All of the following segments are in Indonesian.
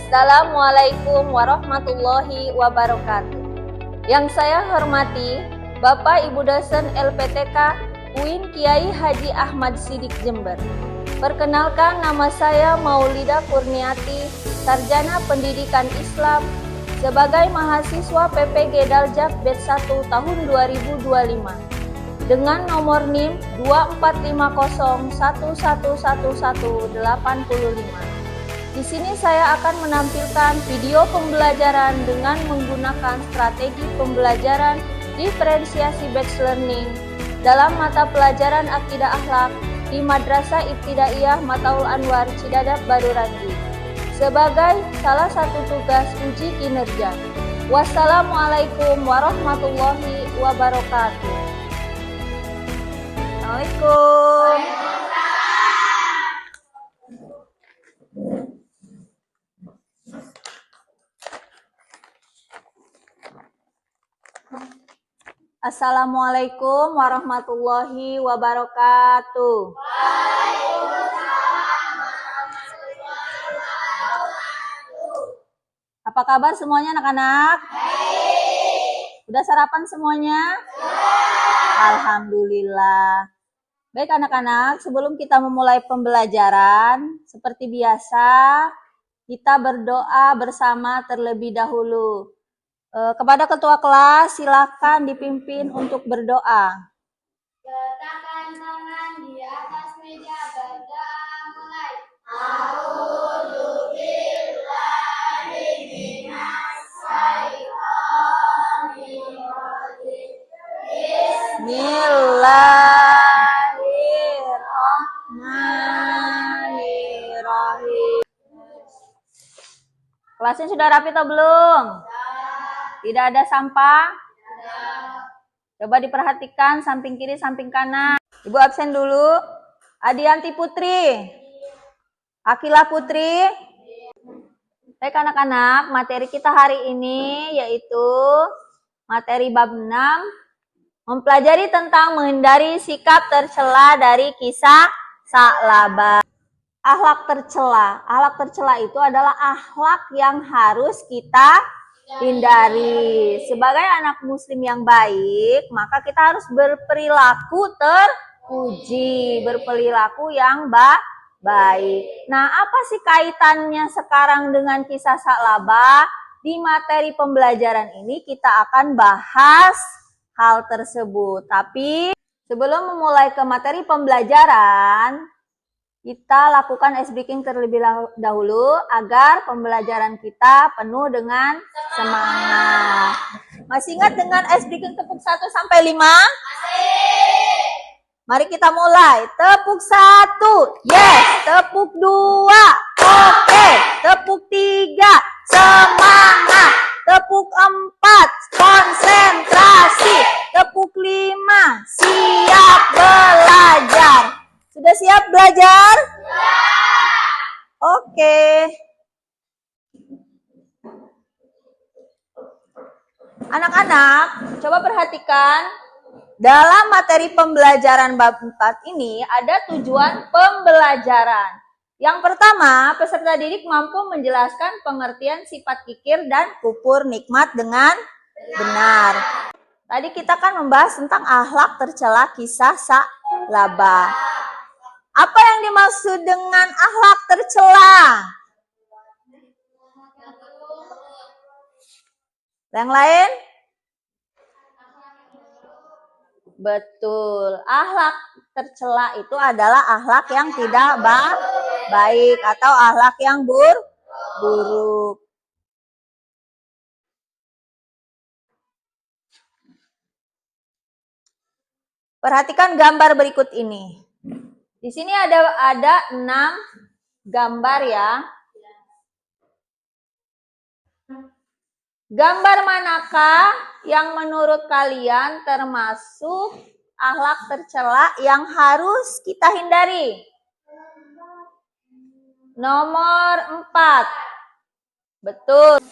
Assalamualaikum warahmatullahi wabarakatuh. Yang saya hormati Bapak Ibu dosen LPTK UIN Kiai Haji Ahmad Siddiq Jember. Perkenalkan, nama saya Maulida Kurniati, Sarjana Pendidikan Islam sebagai mahasiswa PPG Daljak Batch 1 tahun 2025 dengan nomor NIM 2450111185. Di sini saya akan menampilkan video pembelajaran dengan menggunakan strategi pembelajaran diferensiasi batch learning dalam mata pelajaran Akidah Akhlak di Madrasah Ibtidaiyah Mataul Anwar Cidadap Baruranji sebagai salah satu tugas uji kinerja. Wassalamualaikum warahmatullahi wabarakatuh. Assalamualaikum. Assalamualaikum warahmatullahi wabarakatuh. Apa kabar semuanya anak-anak? Udah sarapan semuanya? Alhamdulillah. Baik anak-anak, sebelum kita memulai pembelajaran, seperti biasa, kita berdoa bersama terlebih dahulu. Kepada ketua kelas, silakan dipimpin untuk berdoa. Letakkan tangan di atas meja, berdoa mulai. A'udzu billahi minas syaitonir rajim. Bismillahirrahmanirrahim. Kelasnya sudah rapi atau belum? Tidak ada sampah? Coba diperhatikan samping kiri, samping kanan. Ibu absen dulu. Adianti Putri. Akila Putri. Baik anak-anak, materi kita hari ini yaitu materi bab 6. Mempelajari tentang menghindari sikap tercela dari kisah Sa'labah. Akhlak tercela. Akhlak tercela itu adalah akhlak yang harus kita hindari. Sebagai anak muslim yang baik, maka kita harus berperilaku terpuji, berperilaku yang baik. Nah, apa sih kaitannya sekarang dengan kisah Sa'labah? Di materi pembelajaran ini kita akan bahas hal tersebut. Tapi sebelum memulai ke materi pembelajaran, kita lakukan ice breaking terlebih dahulu agar pembelajaran kita penuh dengan semangat. Masih ingat dengan ice breaking tepuk 1 sampai 5? Mari kita mulai. Tepuk 1, yes. Tepuk 2, oke. Tepuk 3, semangat. Tepuk 4, konsentrasi. Tepuk 5, siap belajar. Sudah siap belajar? Ya. Oke. Anak-anak, coba perhatikan. Dalam materi pembelajaran bab 4 ini ada tujuan pembelajaran. Yang pertama, peserta didik mampu menjelaskan pengertian sifat kikir dan kufur nikmat dengan benar. Tadi kita kan membahas tentang akhlak tercela kisah Sa'labah. Apa yang dimaksud dengan akhlak tercela? Yang lain? Betul. Akhlak tercela itu adalah akhlak yang tidak baik atau akhlak yang buruk. Perhatikan gambar berikut ini. Di sini ada 6 gambar ya. Gambar manakah yang menurut kalian termasuk akhlak tercela yang harus kita hindari? Nomor 4. Betul.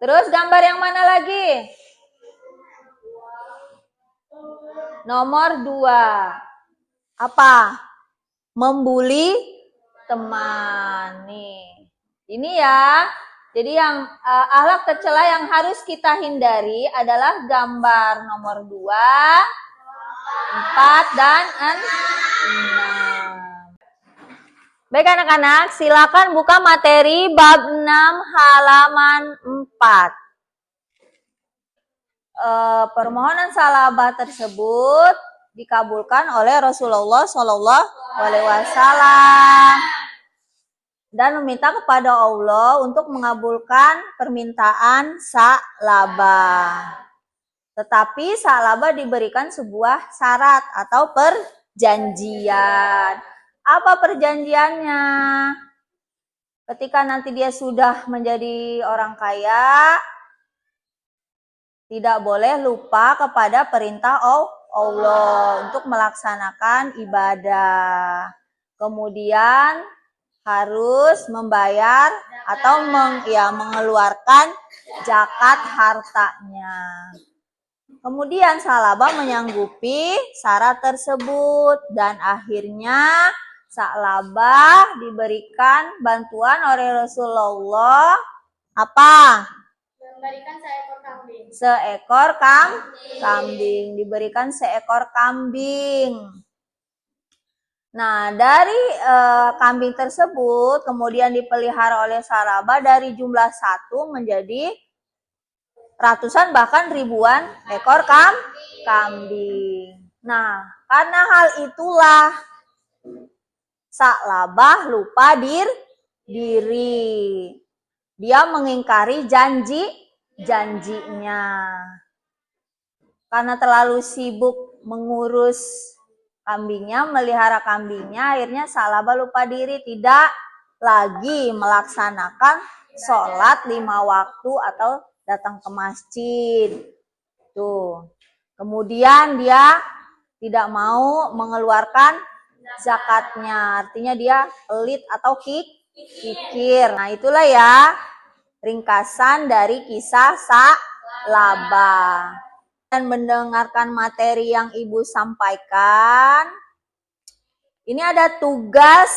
Terus gambar yang mana lagi? Nomor 2. Apa? Membuli teman. Nih. Ini ya. Jadi yang akhlak tercela yang harus kita hindari adalah gambar nomor 2, 4, dan 6. Baik anak-anak, silakan buka materi bab 6 halaman 4. Permohonan salabah tersebut dikabulkan oleh Rasulullah Shallallahu Alaihi Wasallam dan meminta kepada Allah untuk mengabulkan permintaan salabah. Tetapi salabah diberikan sebuah syarat atau perjanjian. Apa perjanjiannya? Ketika nanti dia sudah menjadi orang kaya, tidak boleh lupa kepada perintah Allah untuk melaksanakan ibadah. Kemudian harus membayar atau mengeluarkan zakat hartanya. Kemudian salabah menyanggupi syarat tersebut dan akhirnya salabah diberikan bantuan oleh Rasulullah apa? Memberikan seekor kambing. Seekor kambing. Diberikan seekor kambing. Nah, dari kambing tersebut kemudian dipelihara oleh salabah dari jumlah 1 menjadi ratusan bahkan ribuan ekor kambing. Nah, karena hal itulah salabah lupa diri. Dia mengingkari janjinya. Karena terlalu sibuk mengurus kambingnya, melihara kambingnya, akhirnya salabah lupa diri, tidak lagi melaksanakan sholat 5 waktu atau datang ke masjid. Tuh. Kemudian dia tidak mau mengeluarkan zakatnya, artinya dia pelit atau kikir. Nah, itulah ya ringkasan dari kisah salabah. Dan mendengarkan materi yang Ibu sampaikan, ini ada tugas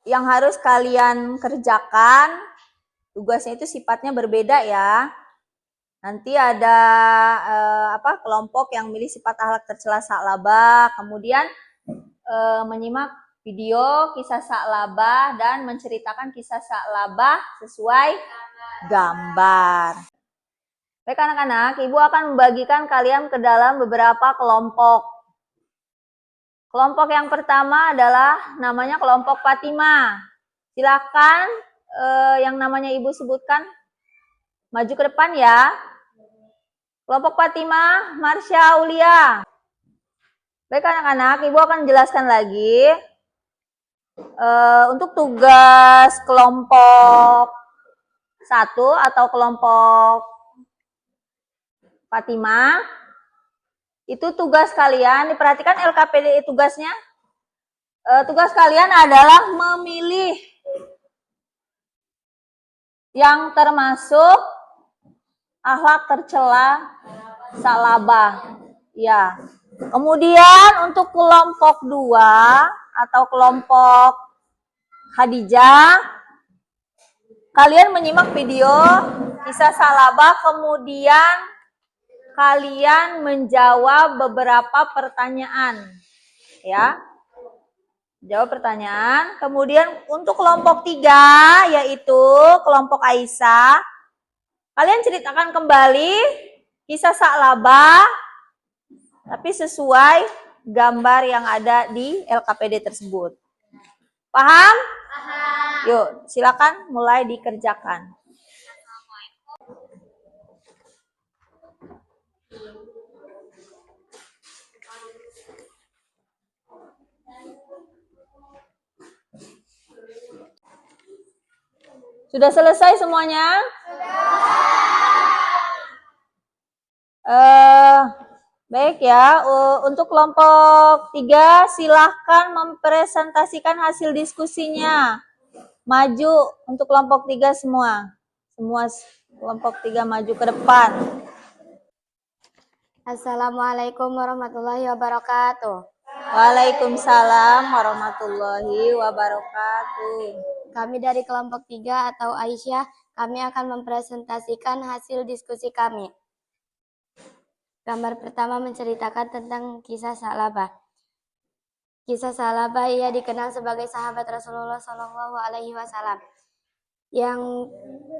yang harus kalian kerjakan. Tugasnya itu sifatnya berbeda ya. Nanti ada kelompok yang milih sifat akhlak tercela salabah, kemudian menyimak video kisah salabah dan menceritakan kisah salabah sesuai gambar. Baik anak-anak, Ibu akan membagikan kalian ke dalam beberapa kelompok. Kelompok yang pertama adalah namanya kelompok Fatimah. Silakan yang namanya Ibu sebutkan maju ke depan ya. Kelompok Fatimah, Marsha Aulia. Baik anak-anak, Ibu akan jelaskan lagi. Untuk tugas kelompok 1 atau kelompok Fatimah, itu tugas kalian, diperhatikan LKPD tugasnya. Tugas kalian adalah memilih yang termasuk akhlak tercela salabah. Ya. Kemudian untuk kelompok 2 atau kelompok Khadijah, kalian menyimak video kisah salabah, kemudian kalian menjawab beberapa pertanyaan. Ya. Jawab pertanyaan. Kemudian untuk kelompok 3 yaitu kelompok Aisyah, kalian ceritakan kembali kisah salabah tapi sesuai gambar yang ada di LKPD tersebut. Paham? Paham. Yuk, silakan mulai dikerjakan. Sudah selesai semuanya? Baik ya, untuk kelompok 3 silahkan mempresentasikan hasil diskusinya. Maju untuk kelompok 3 semua. Semua kelompok 3 maju ke depan. Assalamualaikum warahmatullahi wabarakatuh. Waalaikumsalam warahmatullahi wabarakatuh. Kami dari kelompok 3 atau Aisyah, kami akan mempresentasikan hasil diskusi kami. Gambar pertama menceritakan tentang kisah Sa'labah. Kisah Sa'labah, ia dikenal sebagai sahabat Rasulullah Shallallahu Alaihi Wasallam yang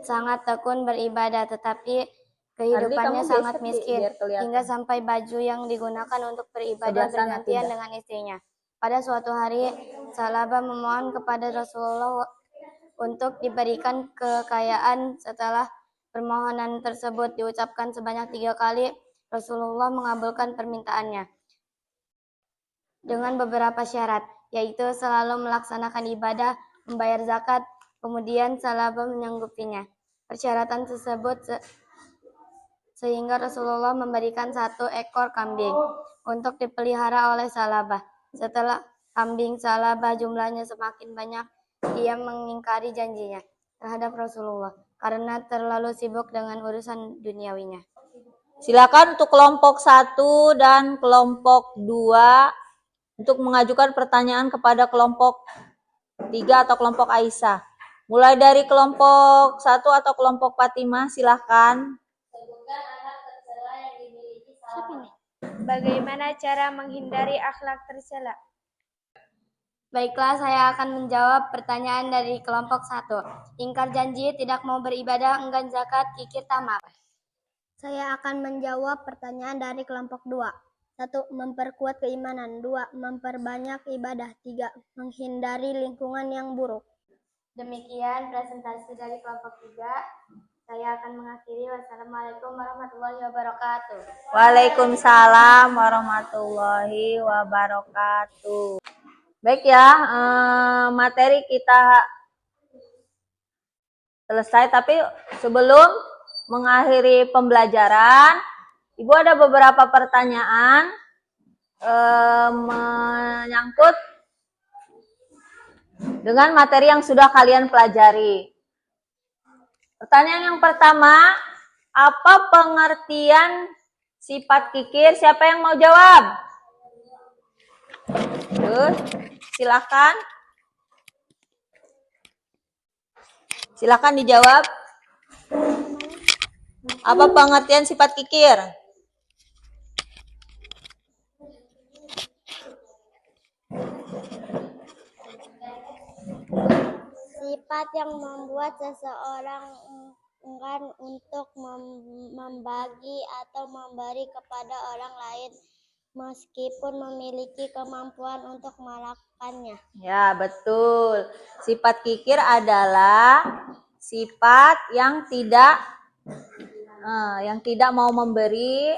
sangat tekun beribadah, tetapi kehidupannya sangat miskin hingga sampai baju yang digunakan untuk beribadah bergantian dengan istrinya. Pada suatu hari, Sa'labah memohon kepada Rasulullah untuk diberikan kekayaan. Setelah permohonan tersebut diucapkan sebanyak 3 kali, Rasulullah mengabulkan permintaannya dengan beberapa syarat, yaitu selalu melaksanakan ibadah, membayar zakat, kemudian Sa'labah menyanggupinya. Persyaratan tersebut sehingga Rasulullah memberikan 1 ekor kambing untuk dipelihara oleh Sa'labah. Setelah kambing Sa'labah jumlahnya semakin banyak, dia mengingkari janjinya terhadap Rasulullah karena terlalu sibuk dengan urusan duniawinya. Silakan untuk kelompok 1 dan kelompok 2 untuk mengajukan pertanyaan kepada kelompok 3 atau kelompok Aisyah. Mulai dari kelompok 1 atau kelompok Fatimah, silakan. Bagaimana cara menghindari akhlak tercela? Baiklah, saya akan menjawab pertanyaan dari kelompok 1. Ingkar janji, tidak mau beribadah, enggan zakat, kikir tamak. Saya akan menjawab pertanyaan dari kelompok 2. 1. Memperkuat keimanan. 2. Memperbanyak ibadah. 3. Menghindari lingkungan yang buruk. Demikian presentasi dari kelompok 3. Saya akan mengakhiri. Wassalamualaikum warahmatullahi wabarakatuh. Waalaikumsalam warahmatullahi wabarakatuh. Baik ya, materi kita selesai, tapi sebelum mengakhiri pembelajaran, Ibu ada beberapa pertanyaan menyangkut dengan materi yang sudah kalian pelajari. Pertanyaan yang pertama, apa pengertian sifat kikir? Siapa yang mau jawab? Silakan. Silakan dijawab. Apa pengertian sifat kikir? Sifat yang membuat seseorang enggan untuk membagi atau memberi kepada orang lain meskipun memiliki kemampuan untuk melakukannya. Ya, betul. Sifat kikir adalah sifat yang tidak mau memberi,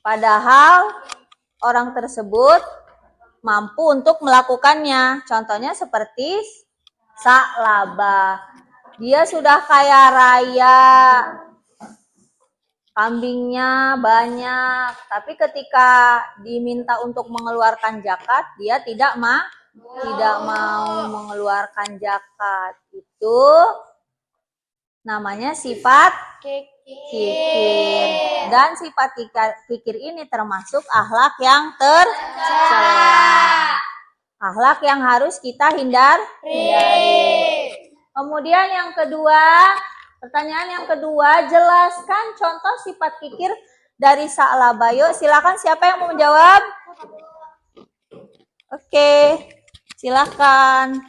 padahal orang tersebut mampu untuk melakukannya. Contohnya seperti Sa'labah. Dia sudah kaya raya, kambingnya banyak, tapi ketika diminta untuk mengeluarkan zakat, dia tidak mau mengeluarkan zakat. Itu namanya sifat kikir. Dan sifat kikir ini termasuk akhlak yang tercela. Akhlak yang harus kita hindari. Kemudian yang kedua, pertanyaan yang kedua, jelaskan contoh sifat kikir dari Sa'labah. Yuk, silakan siapa yang mau menjawab? Oke, silakan.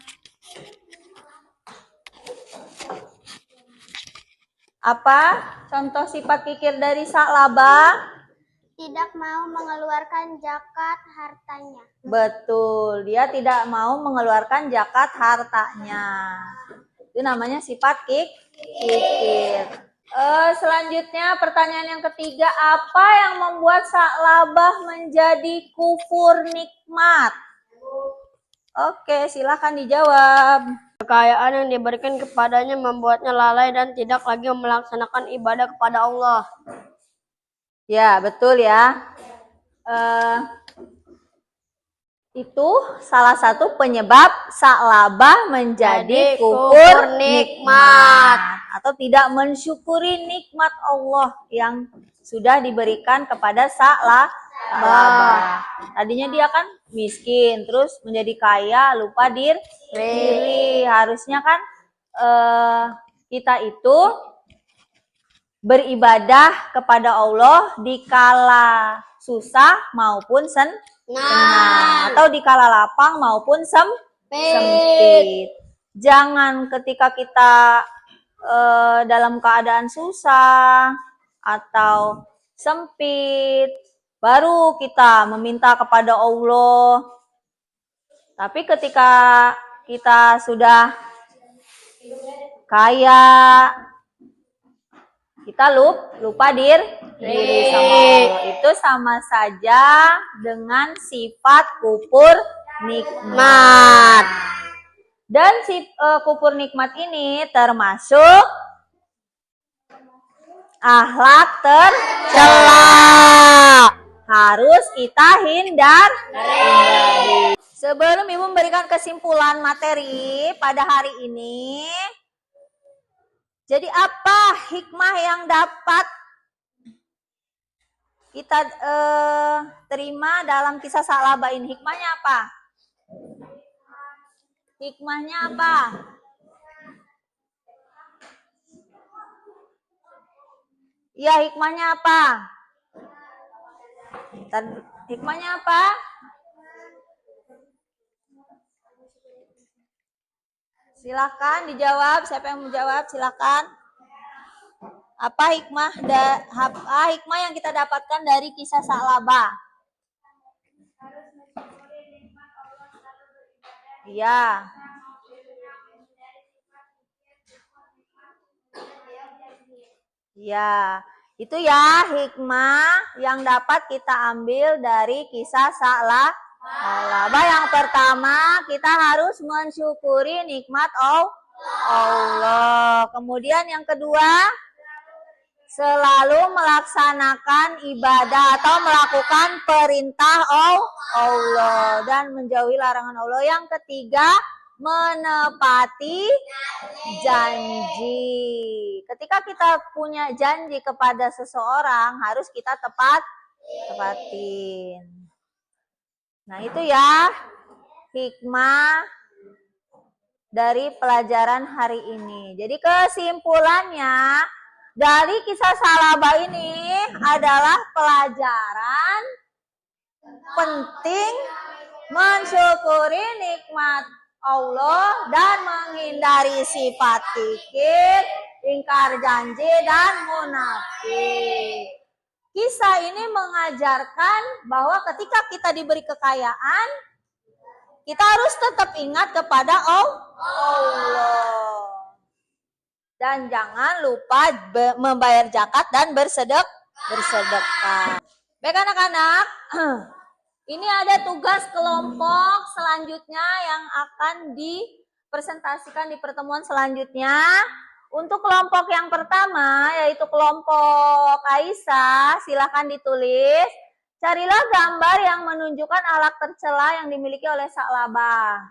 Apa contoh sifat kikir dari Sa'labah? Tidak mau mengeluarkan zakat hartanya. Betul, dia tidak mau mengeluarkan zakat hartanya. Itu namanya sifat kikir. Selanjutnya pertanyaan yang ketiga, apa yang membuat Sa'labah menjadi kufur nikmat? Oke, silakan dijawab. Kekayaan yang diberikan kepadanya membuatnya lalai dan tidak lagi melaksanakan ibadah kepada Allah. Ya, betul ya. Itu salah satu penyebab Sa'labah menjadi kufur nikmat atau tidak mensyukuri nikmat Allah yang sudah diberikan kepada Sa'labah. Salabah. Tadinya dia kan miskin, terus menjadi kaya, lupa diri. Harusnya kan kita itu beribadah kepada Allah di kala susah maupun senang, atau di kala lapang maupun sempit. Jangan ketika kita dalam keadaan susah atau sempit baru kita meminta kepada Allah. Tapi ketika kita sudah kaya, kita lupa diri sama Allah. Itu sama saja dengan sifat kufur nikmat. Dan kufur nikmat ini termasuk akhlak tercela. Harus kita hindari. Sebelum Ibu memberikan kesimpulan materi pada hari ini, jadi apa hikmah yang dapat kita terima dalam kisah Salabah ini? Hikmahnya apa? Hikmahnya apa? Ya, hikmahnya apa? Hikmahnya apa? Silakan dijawab. Siapa yang mau jawab? Silakan. Apa hikmah yang kita dapatkan dari kisah Salabah? Iya. Ya, itu ya hikmah yang dapat kita ambil dari kisah Salabah. Yang pertama, kita harus mensyukuri nikmat Allah. Kemudian yang kedua, selalu melaksanakan ibadah atau melakukan perintah Allah dan menjauhi larangan Allah. Yang ketiga, menepati janji. Ketika kita punya janji kepada seseorang, harus kita tepatin. Nah, itu ya hikmah dari pelajaran hari ini. Jadi kesimpulannya dari kisah Salabah ini adalah pelajaran penting mensyukuri nikmat Allah dan menghindari sifat kikir, ingkar janji, dan munafik. Kisah ini mengajarkan bahwa ketika kita diberi kekayaan, kita harus tetap ingat kepada Allah. Dan jangan lupa membayar zakat dan bersedekah. Baik anak-anak, ini ada tugas kelompok selanjutnya yang akan dipresentasikan di pertemuan selanjutnya. Untuk kelompok yang pertama, yaitu kelompok Aisyah, silakan ditulis. Carilah gambar yang menunjukkan akhlak tercela yang dimiliki oleh Salabah.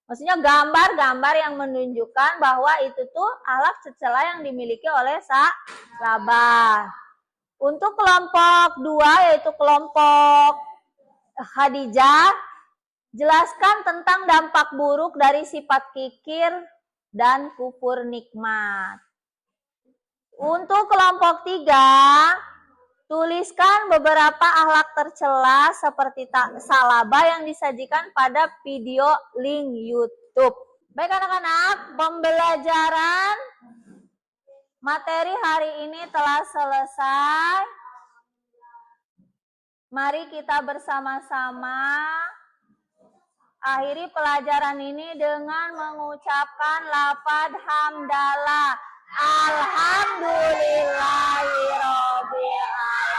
Maksudnya gambar-gambar yang menunjukkan bahwa itu tuh akhlak tercela yang dimiliki oleh Salabah. Untuk kelompok 2, yaitu kelompok Khadijah, jelaskan tentang dampak buruk dari sifat kikir dan kufur nikmat. Untuk kelompok 3, tuliskan beberapa akhlak tercela seperti Salabah yang disajikan pada video link YouTube. Baik anak-anak, pembelajaran materi hari ini telah selesai. Mari kita bersama-sama akhiri pelajaran ini dengan mengucapkan lafaz hamdalah. Alhamdulillahirobbilalamin.